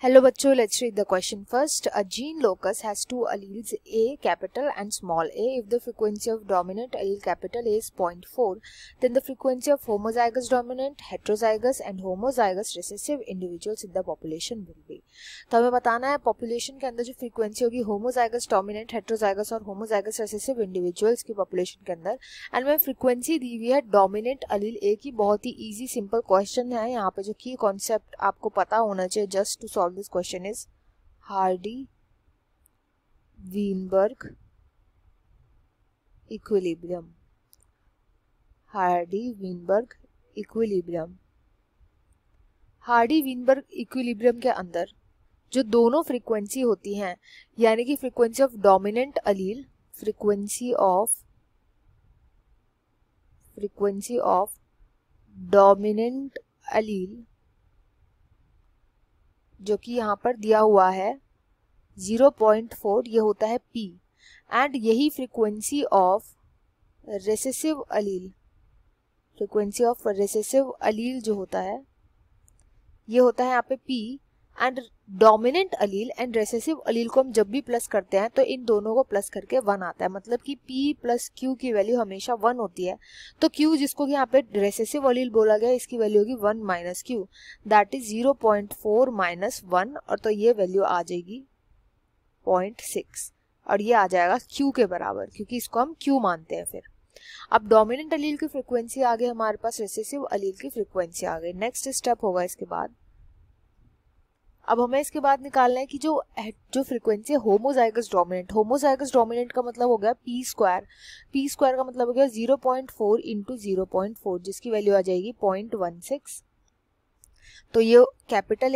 Hello बच्चों, let's read the question first. A gene locus has two alleles A capital and small a. If the frequency of dominant allele capital A is 0.4, then the frequency of homozygous dominant, heterozygous and homozygous recessive individuals in the population will be. तो हमें बताना है population के अंदर जो frequency होगी homozygous dominant, heterozygous और homozygous recessive individuals की पॉपुलेशन के अंदर, एंड में फ्रीक्वेंसी दी हुई है डोमिनेंट अलील ए की. बहुत ही इजी सिंपल क्वेश्चन है. यहाँ पे जो की कॉन्सेप्ट आपको पता होना चाहिए just to solve this question is Hardy-Weinberg equilibrium. Hardy-Weinberg equilibrium. Hardy-Weinberg equilibrium के अंदर जो दोनों फ्रीक्वेंसी होती हैं, यानी कि frequency of dominant Aleel, frequency of dominant अलील जो कि यहाँ पर दिया हुआ है 0.4, ये होता है P, एंड यही frequency of recessive allele, frequency of recessive allele जो होता है ये होता है यहाँ पे P, and dominant allele and recessive allele को हम जब भी प्लस करते हैं तो इन दोनों को प्लस करके 1 आता है. मतलब कि P प्लस Q की वैल्यू हमेशा 1 होती है. तो Q जिसको कि यहाँ पे रेसेसिव अलील बोला गया, इसकी वैल्यू होगी 1 minus Q, that is 0.4 minus 1, और तो ये वैल्यू आ जाएगी 0.6, और ये आ जाएगा Q के बराबर, क्योंकि इसको हम Q मानते हैं. फिर अब डोमिनेंट अलील की फ्रिक्वेंसी आ गई, हमारे पास रेसेसिव अलील की फ्रिक्वेंसी आ गई. नेक्स्ट स्टेप होगा इसके बाद, अब हमें इसके बाद निकालना है कि जो फ्रीक्वेंसी है होमोजाइगस डोमिनेंट का मतलब हो गया पी स्क्वायर का मतलब हो गया 0.4 इंटू 0.4, जिसकी वैल्यू आ जाएगी 0.16. तो ये कैपिटल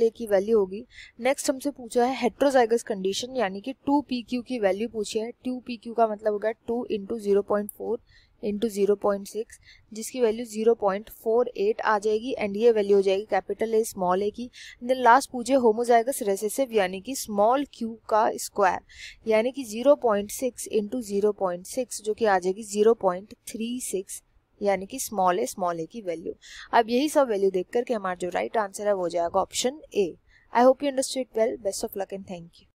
ए की वैल्यू होगी. नेक्स्ट हमसे पूछा है हेट्रोजाइगस कंडीशन, यानी कि 2pq की वैल्यू पूछी है. 2pq का मतलब हो गया 2 इंटू 0.4 इंटू 0.6, जिसकी वैल्यू 0.48 आ जाएगी, एंड ये वैल्यू हो जाएगी कैपिटल ए स्मॉल ए की. देन लास्ट पूछे होमोजाइगस रेसेसिव, यानी कि स्मॉल क्यू का स्क्वायर, यानी कि 0.6 इंटू 0.6 जो कि आ जाएगी 0.36, यानी कि स्मॉल ए की वैल्यू. अब यही सब वैल्यू देख करके हमारा जो राइट आंसर है वो हो जाएगा option A. I hope you understood well. Best of luck and thank you.